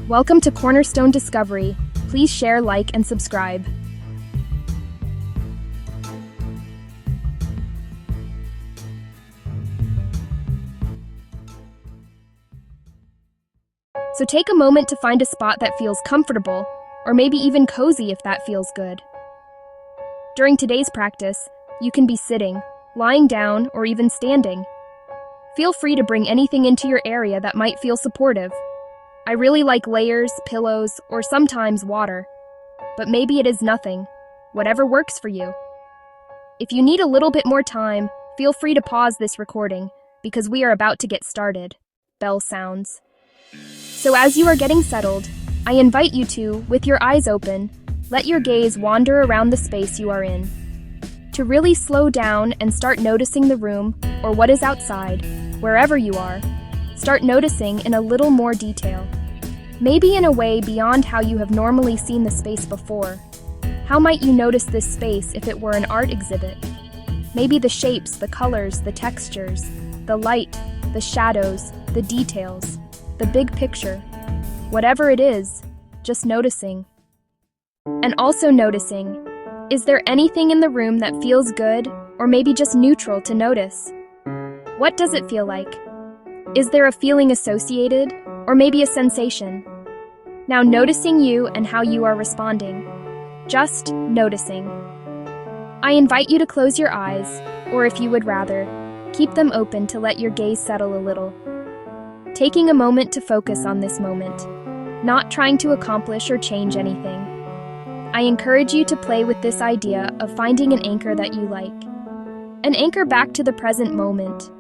Welcome to Cornerstone Discovery. Please share, like, and subscribe. So take a moment to find a spot that feels comfortable, or maybe even cozy if that feels good. During today's practice, you can be sitting, lying down, or even standing. Feel free to bring anything into your area that might feel supportive. I really like layers, pillows, or sometimes water. But maybe it is nothing. Whatever works for you. If you need a little bit more time, feel free to pause this recording, because we are about to get started. Bell sounds. So as you are getting settled, I invite you to, with your eyes open, let your gaze wander around the space you are in. To really slow down and start noticing the room, or what is outside, wherever you are, start noticing in a little more detail. Maybe in a way beyond how you have normally seen the space before. How might you notice this space if it were an art exhibit? Maybe the shapes, the colors, the textures, the light, the shadows, the details, the big picture. Whatever it is, just noticing. And also noticing, is there anything in the room that feels good, or maybe just neutral to notice? What does it feel like? Is there a feeling associated, or maybe a sensation? Now noticing you and how you are responding. Just noticing. I invite you to close your eyes, or if you would rather, keep them open to let your gaze settle a little. Taking a moment to focus on this moment, not trying to accomplish or change anything. I encourage you to play with this idea of finding an anchor that you like. An anchor back to the present moment.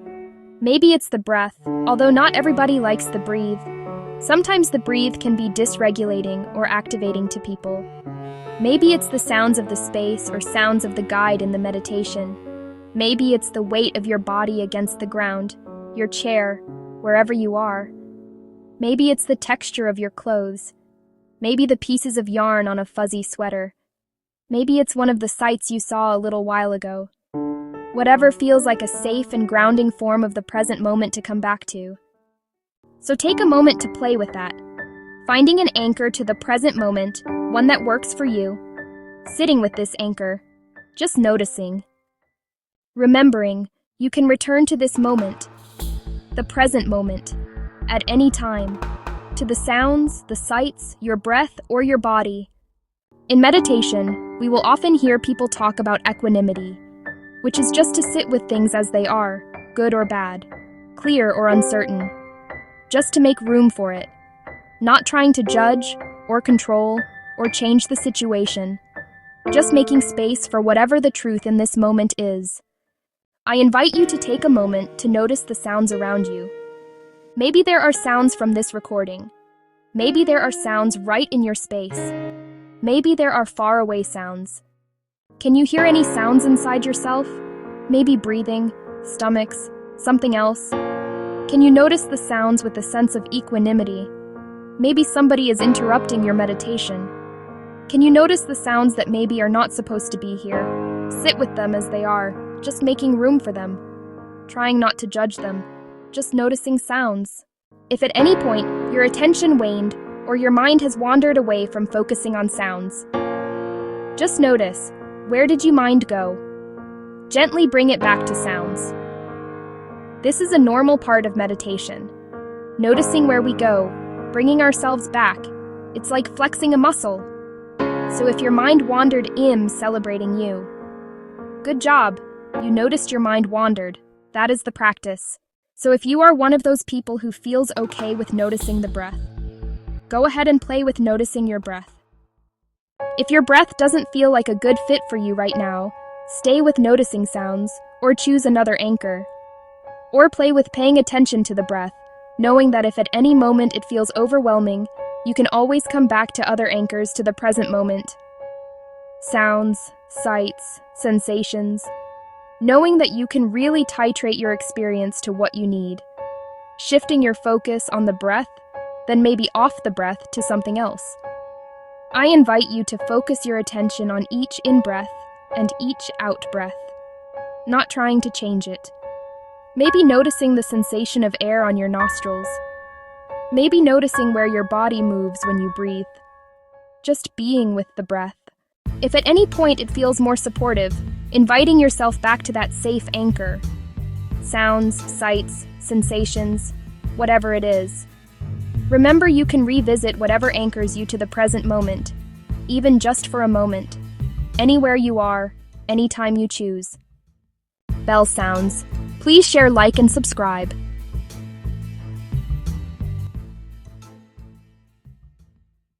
Maybe it's the breath, although not everybody likes the breathe. Sometimes the breathe can be dysregulating or activating to people. Maybe it's the sounds of the space or sounds of the guide in the meditation. Maybe it's the weight of your body against the ground, your chair, wherever you are. Maybe it's the texture of your clothes. Maybe the pieces of yarn on a fuzzy sweater. Maybe it's one of the sights you saw a little while ago. Whatever feels like a safe and grounding form of the present moment to come back to. So take a moment to play with that. Finding an anchor to the present moment, one that works for you. Sitting with this anchor. Just noticing. Remembering, you can return to this moment. The present moment. At any time. To the sounds, the sights, your breath, or your body. In meditation, we will often hear people talk about equanimity, which is just to sit with things as they are, good or bad, clear or uncertain, just to make room for it, not trying to judge, or control, or change the situation, just making space for whatever the truth in this moment is. I invite you to take a moment to notice the sounds around you. Maybe there are sounds from this recording. Maybe there are sounds right in your space. Maybe there are faraway sounds. Can you hear any sounds inside yourself? Maybe breathing, stomachs, something else? Can you notice the sounds with a sense of equanimity? Maybe somebody is interrupting your meditation. Can you notice the sounds that maybe are not supposed to be here? Sit with them as they are, just making room for them. Trying not to judge them, just noticing sounds. If at any point your attention waned or your mind has wandered away from focusing on sounds, just notice. Where did your mind go? Gently bring it back to sounds. This is a normal part of meditation. Noticing where we go, bringing ourselves back. It's like flexing a muscle. So if your mind wandered, celebrating you. Good job. You noticed your mind wandered. That is the practice. So if you are one of those people who feels okay with noticing the breath, go ahead and play with noticing your breath. If your breath doesn't feel like a good fit for you right now, stay with noticing sounds, or choose another anchor. Or play with paying attention to the breath, knowing that if at any moment it feels overwhelming, you can always come back to other anchors to the present moment. Sounds, sights, sensations. Knowing that you can really titrate your experience to what you need. Shifting your focus on the breath, then maybe off the breath to something else. I invite you to focus your attention on each in-breath and each out-breath, not trying to change it. Maybe noticing the sensation of air on your nostrils. Maybe noticing where your body moves when you breathe. Just being with the breath. If at any point it feels more supportive, inviting yourself back to that safe anchor. Sounds, sights, sensations, whatever it is. Remember, you can revisit whatever anchors you to the present moment, even just for a moment. Anywhere you are, anytime you choose. Bell sounds. Please share, like, and subscribe.